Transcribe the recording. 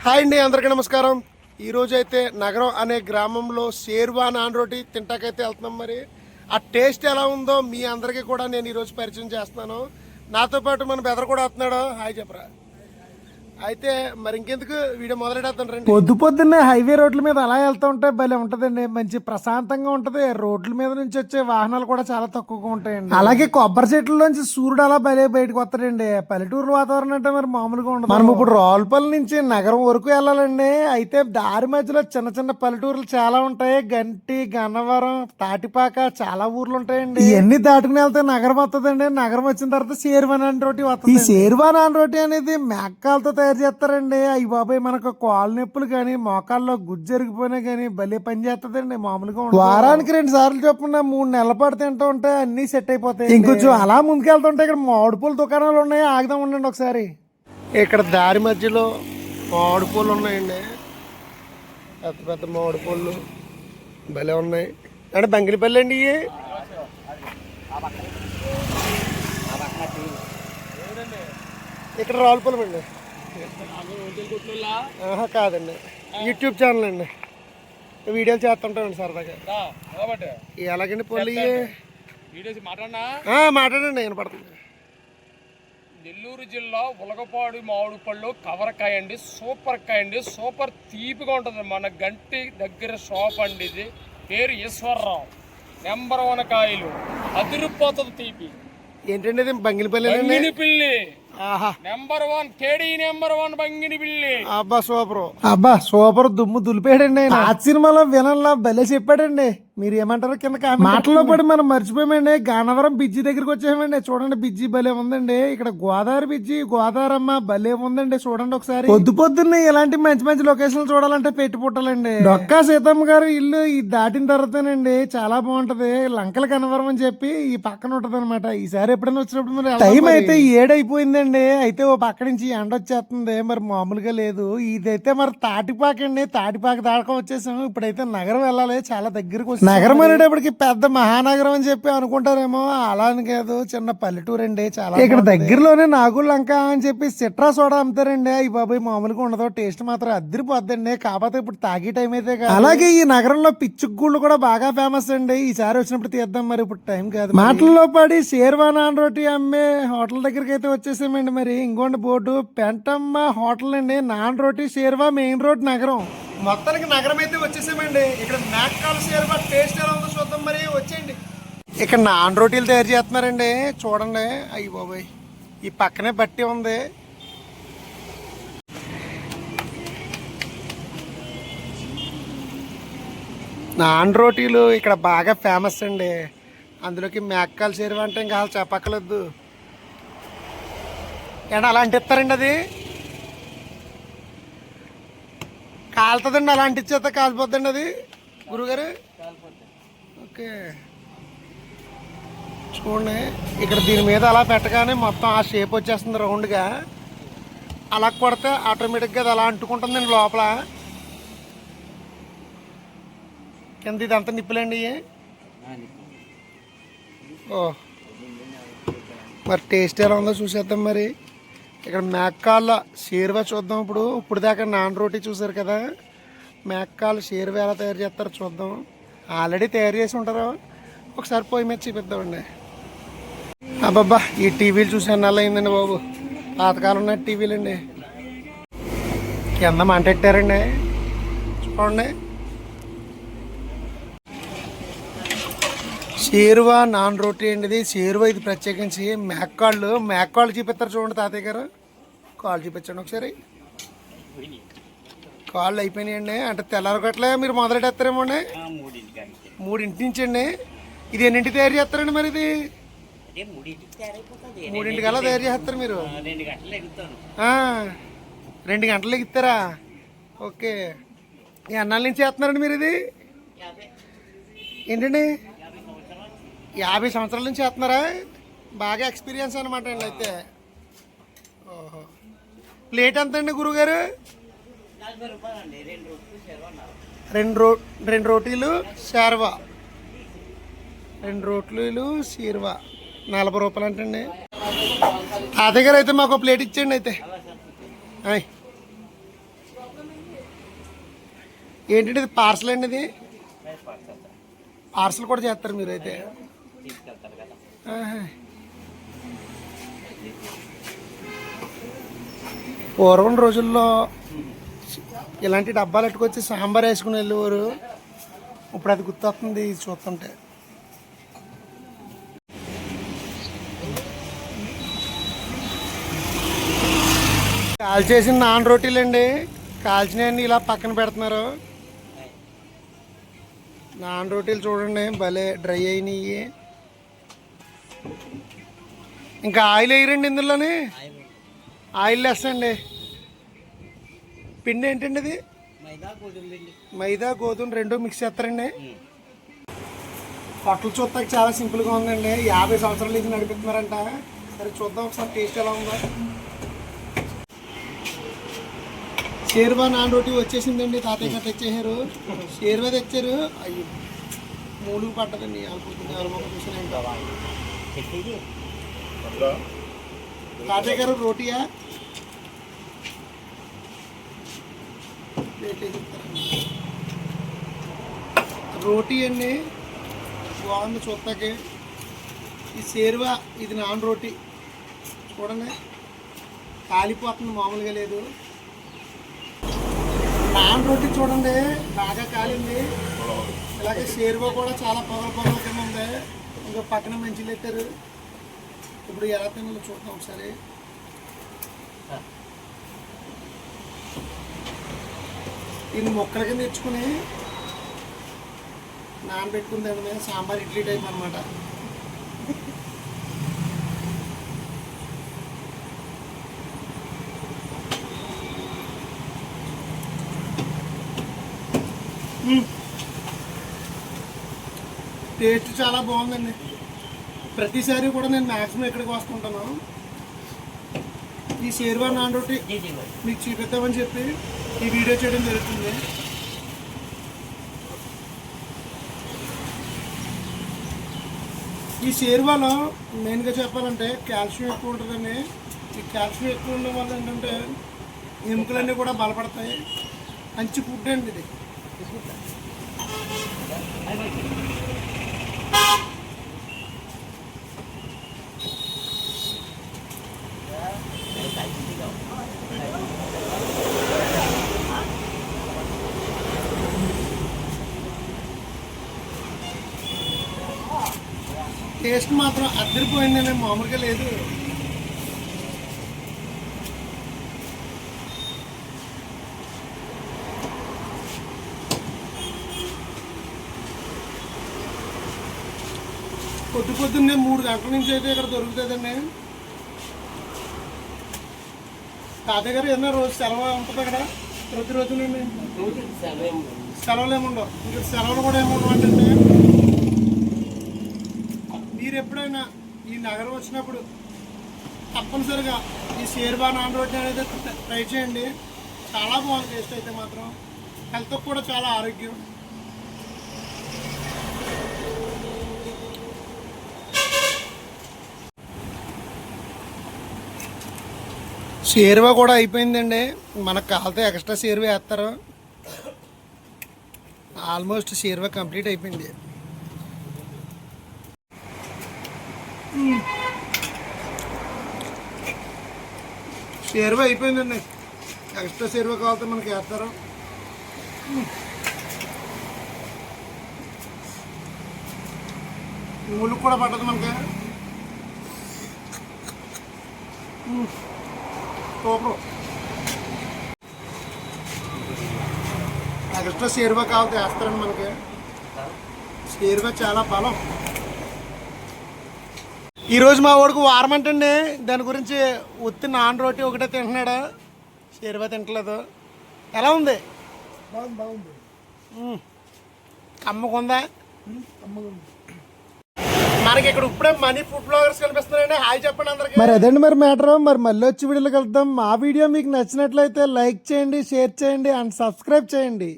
Hi అండి, అందరికీ నమస్కారం. ఈరోజు అయితే నగరం అనే గ్రామంలో షేర్వా నాన్ రోటీ తింటాకైతే వెళ్తున్నాం. మరి ఆ టేస్ట్ ఎలా ఉందో మీ అందరికీ కూడా నేను ఈరోజు పరిచయం చేస్తున్నాను. నాతో పాటు మన బెదర్ కూడా వస్తున్నాడు. హాయ్ చెప్పరా. అయితే మరి ఇంకెందుకు వీడియో మొదలెడతాను రండి. పొద్దున్నే హైవే రోడ్ల మీద అలా వెళ్తూ ఉంటే భలే ఉంటదండి. మంచి ప్రశాంతంగా ఉంటది. రోడ్ల మీద నుంచి వచ్చే వాహనాలు కూడా చాలా తక్కువగా ఉంటాయండి. అలాగే కొబ్బరి చెట్లలోంచి సూర్యుడు అలా భలే బయటకు వస్తాడండి. పల్లెటూరు వాతావరణం అంటే మరి మామూలుగా ఉండదు. మనం ఇప్పుడు రావులపల్లి నుంచి నగరం వరకు వెళ్ళాలండి. అయితే దారి మధ్యలో చిన్న చిన్న పల్లెటూర్లు చాలా ఉంటాయి. గంటి, గన్నవరం, తాటిపాక చాలా ఊర్లు ఉంటాయండి. ఇవన్నీ దాటుకుని వెళ్తే నగరం వస్తుందండి. నగరం వచ్చిన తర్వాత షేర్వా నాన్ రోటీ వస్తుంది. ఈ షేర్వా నాన్ రోటీ అనేది మేకాలతో తయారు చేస్తారండి. అయ్యి బాబాయ్, మనకు కాలు నొప్పులు కానీ మోకాల్లో గుజ్జు జరిగిపోయినా కానీ భలే పని చేస్తుందండి. మామూలుగా వారానికి 2 సార్లు చొప్పున 3 నెలల పాటు తింటూ ఉంటే అన్ని సెట్ అయిపోతాయి. ఇంకొంచెం అలా ముందుకెళ్తుంటే ఇక్కడ మామిడి పూల దుకాణాలు ఉన్నాయి. ఆగుదాం ఉండండి ఒకసారి. ఇక్కడ దారి మధ్యలో మామిడి పూలు ఉన్నాయండి. పెద్ద పెద్ద మామిడి పూలు భలే ఉన్నాయి. అంటే బంగిలిపల్లి అండి ఇవి. ఇక్కడ రావులపల్లి అండి. కాదండి, యూట్యూబ్ ఛానల్ అండి. వీడియోలు చేస్తుంటామండి సరదాగా. ఎలాగండి పొల్లి మాట్లాడండి, నేను పడుతుంది. నెల్లూరు జిల్లా ఉలగపాడు మామిడి పళ్ళు కవరకాయ అండి. సూపర్ కాయ అండి. సూపర్ తీపిగా ఉంటుంది. మన గంటి దగ్గర షాప్ అండి. ఇది పేరు ఈశ్వరరావు. నెంబర్ 1 కాయలు అదిరిపోతుంది తీపి. ఏంటండి ఇది? బంగిలిపల్లి పిల్లి. నెంబర్ 1 కేడీ నెంబర్ 1 బంగిని పిల్లి. అబ్బా సూపర్ దుమ్ము దులిపాడండి. ఆ సినిమాలో విలన్లా భలే చెప్పాడండి. మీరు ఏమంటారు కింద మాటల్లో పడి మనం మర్చిపోయామండి. గానవరం బిజ్జి దగ్గరికి వచ్చామండి. చూడండి, బిజ్జి భలే ఉందండి. ఇక్కడ గోదావరి బిజ్జి, గోదావరమ్మ భలే ఉందండి. చూడండి ఒకసారి. పొద్దున్నే ఇలాంటి మంచి మంచి లొకేషన్లు చూడాలంటే పెట్టి పుట్టాలండి. డొక్కా సీతమ్మ గారు ఇల్లు ఈ దాటిన తర్వాతనండి చాలా బాగుంటది. లంకల కనవరం అని చెప్పి ఈ పక్కన ఉంటది అనమాట. ఈసారి ఎప్పుడైనా వచ్చినప్పుడు మరి టైం అయితే 7 అయిపోయిందండి. అయితే ఓ పక్క నుంచి ఎండ వచ్చేస్తుంది. మరి మామూలుగా లేదు. ఇదైతే మరి తాటిపాక అండి. తాటిపాక దాకా వచ్చేసాము. ఇప్పుడైతే నగరం వెళ్ళాలి. చాలా దగ్గరకు వచ్చి నగరం అనేటప్పటికి పెద్ద మహానగరం అని చెప్పి అనుకుంటారేమో. అలా అని కాదు, చిన్న పల్లెటూరు అండి. చాలా ఇక్కడ దగ్గరలోనే నాగుల్ లంక అని చెప్పి సిట్రా సోడా అమ్ముతారండి. ఈ బాబాయ్ మామూలుగా ఉండదు. టేస్ట్ మాత్రం అద్దరిపోద్దండి. కాకపోతే ఇప్పుడు తాగే టైం అయితే కాదు. అలాగే ఈ నగరంలో పిచ్చుగుళ్ళు కూడా బాగా ఫేమస్ అండి. ఈసారి వచ్చినప్పుడు తీద్దాం. మరి ఇప్పుడు టైం కాదు. మాటల్లో పడి షేర్వా నాన్ రోటీ అమ్మే హోటల్ దగ్గరికి అయితే వచ్చేసామండి. మరి ఇంకోండి బోర్డు పెంటమ్మ హోటల్ అండి. నాన్ రోటీ షేర్వా, మెయిన్ రోడ్, నగరం. మొత్తానికి నగరం అయితే వచ్చేసామండి. ఇక్కడ మేకాల షేర్వా టేస్ట్ ఎలా ఉందో చూద్దాం. మరి వచ్చేయండి. ఇక్కడ నాన్ రోటీలు తయారు చేస్తున్నారండి. చూడండి. అయ్యి బాబాయ్, ఈ పక్కనే బట్టి ఉంది. నాన్ రోటీలు ఇక్కడ బాగా ఫేమస్ అండి. అందులోకి మేకాల షేర్వా అంటే ఇంకా చెప్పక్కర్లేదు. ఏంటో అలాంటి ఇస్తారండి. అది కాలుతుందండి. అలాంటి ఇచ్చేస్తే కాలిపోద్దండి అది గురుగారు. ఓకే, చూడండి. ఇక్కడ దీని మీద అలా పెట్టగానే మొత్తం ఆ షేప్ వచ్చేస్తుంది రౌండ్గా. అలా కొడితే ఆటోమేటిక్గా అది అలా అంటుకుంటుందండి లోపల. కింద ఇదంతా నిప్పులండి. ఓ, మరి టేస్ట్ ఎలా ఉందో చూసేద్దాం. మరి ఇక్కడ మేకాల షేర్వా చూద్దాం. ఇప్పుడు దాకా నాన్ రోటీ చూసారు కదా. మేకాల షేర్వా ఎలా తయారు చేస్తారో చూద్దాం. ఆల్రెడీ తయారు చేసి ఉంటారు. ఒకసారి పొయ్యి మీద చూపిద్దామండి. అబ్బబ్బా, ఈ టీవీలు చూసి ఎన్నాళ్ళు అయిందండి బాబు. పాతకాలం ఉన్న టీవీలు అండి. కింద మంట పెట్టారండి. చూడండి. షేర్వా నాన్ రోటీ అండి. ఇది షేర్వా. ఇది ప్రత్యేకించి మేకాళ్ళు చూపిస్తారు. చూడండి తాతయ్య గారు. కాళ్ళు చూపించండి ఒకసారి. కాళ్ళు అయిపోయినాయండి. అంటే తెల్లారగట్లే మీరు మొదలెట్టేస్తారేమో అండి. 3 నుంచి అండి. ఇది ఎన్నింటికి తయారు చేస్తారండి? మరి ఇది 3 తయారు చేస్తారు మీరు. 2 గంటలు ఎగుతారా? ఓకే. ఎన్నాళ్ళ నుంచి చేస్తున్నారండి మీరు ఇది? ఏంటండి, 50 సంవత్సరాల నుంచి చేస్తున్నారా? బాగా ఎక్స్పీరియన్స్ అనమాట అండి. అయితే ఓహో, ప్లేట్ ఎంత అండి గురుగారు? 2 రోటీలు షేర్వా. 2 రోటీలు షేర్వా 40 రూపాయలు అంటండి. తాతయ్య గారు అయితే మాకు ప్లేట్ ఇచ్చేయండి. అయితే ఏంటంటే ఇది పార్సల్ అండి, ఇది పార్సల్ కూడా చేస్తారు మీరు అయితే. ఆహా. పూర్వం రోజుల్లో ఇలాంటి డబ్బాలు ఎట్టుకొచ్చి సాంబార్ వేసుకుని వెళ్ళేవారు. ఇప్పుడు అది గుర్తొస్తుంది ఇది చూస్తుంటే. కాల్చేసిన నాన్ రోటీలు అండి, కాల్చినవన్నీ ఇలా పక్కన పెడుతున్నారు. నాన్ రోటీలు చూడండి భలే డ్రై అయినాయి. ఇంకా ఆయిల్ వేయరండి ఇందులోని, ఆయిల్ వేస్తండి. పిండి ఏంటండి ఇది? మైదా గోధుమ రెండు మిక్స్ చేస్తారండి. హోటల్ చూస్తాక చాలా సింపుల్గా ఉందండి. 50 సంవత్సరాల నుంచి నడిపిస్తున్నారంట. సరే చూద్దాం ఒకసారి టేస్ట్ ఎలా ఉందో. షేర్వా నాన్ రోటీ వచ్చేసిందండి. తాతయ్య గారు తెచ్చేసారు, షేర్వా తెచ్చారు. అయ్యో మూలుగు పట్టదండి అనుకుంటుంది. ఎవరి మొక్క చూసినా తాతయ్య గారు రోటీయా రోటీ అండి, బాగుంది చూస్తాకే. ఈ షేర్వా ఇది నాన్ రోటీ చూడండి, కాలిపోతుంది మామూలుగా లేదు. నాన్ రోటీ చూడండి బాగా కాలింది. ఇలాగే షేర్వా కూడా చాలా పొగల కింద ఉంది. ఇంకా పక్కన మంచిలు పెట్టారు. ఇప్పుడు ఎలా తినాలో చూద్దాం ఒకసారి. దీన్ని మొక్కల కింద తెచ్చుకుని నానబెట్టుకుని దాని మీద సాంబార్ ఇడ్లీ టైప్ అనమాట. టేస్ట్ చాలా బాగుందండి. ప్రతిసారి కూడా నేను మ్యాక్సిమం ఇక్కడికి వస్తుంటాను. ఈ షేర్వా నాన్ రోటీ మీకు చూపిద్దామని చెప్పి ఈ వీడియో చేయడం జరుగుతుంది. ఈ షేర్వాలో మెయిన్గా చెప్పాలంటే కాల్షియం ఎక్కువ ఉంటుందండి. ఈ కాల్షియం ఎక్కువ ఉండడం వల్ల ఏంటంటే ఎముకలన్నీ కూడా బలపడతాయి. మంచి ఫుడ్ అండి ఇది. టేస్ట్ మాత్రం అదిరిపోయిందని మామూలుగా లేదు. పొద్దున్నే 3 గంటల నుంచి అయితే ఇక్కడ దొరుకుతుందండి. తాతయ్య గారు ఏదైనా రోజు సెలవు ఉంటుంది అక్కడ ప్రతిరోజునండి? సెలవులు ఏముండవు. ఇంకా సెలవులు కూడా ఏముండవు అంటే మీరు ఎప్పుడైనా ఈ నగరం వచ్చినప్పుడు తప్పనిసరిగా ఈ షేర్వా నాన్ రోటీ అనేది ట్రై చేయండి. చాలా బాగుంది టేస్ట్ అయితే మాత్రం. హెల్త్కి కూడా చాలా ఆరోగ్యం. షేర్వా కూడా అయిపోయిందండి. మనకు కావాలితే ఎక్స్ట్రా షేర్వా వేస్తారు. ఆల్మోస్ట్ షేర్వా కంప్లీట్ అయిపోయింది. షేర్వా అయిపోయిందండి. ఎక్స్ట్రా షేర్వా కావాలితే మనకి వేస్తారు. ముళ్ళు కూడా పట్టదు మనకి. సూపర్. ఎక్స్ట్రా షేర్వా కావాలితే వేస్తారండి మనకి. షేర్వా చాలా బలం. ఈరోజు మా వాడికి వారం అంటండి. దాని గురించి ఉత్తి నాన్ రోటీ ఒకటే తింటున్నాడు, షేర్వా తింటలేదు. ఎలా ఉంది? బాగుంది. కమ్మకుందా? మనకి ఇక్కడ ఇప్పుడే మనీ ఫుడ్ బ్లాగర్స్ కనిపిస్తున్నారండి. హాయ్ చెప్పండి అందరికి. మరి అదండి మరి మ్యాటర్. మరి మళ్ళీ వచ్చి వీడియోకి వెళ్దాం. మా వీడియో మీకు నచ్చినట్లయితే లైక్ చేయండి, షేర్ చేయండి అండ్ సబ్స్క్రైబ్ చేయండి.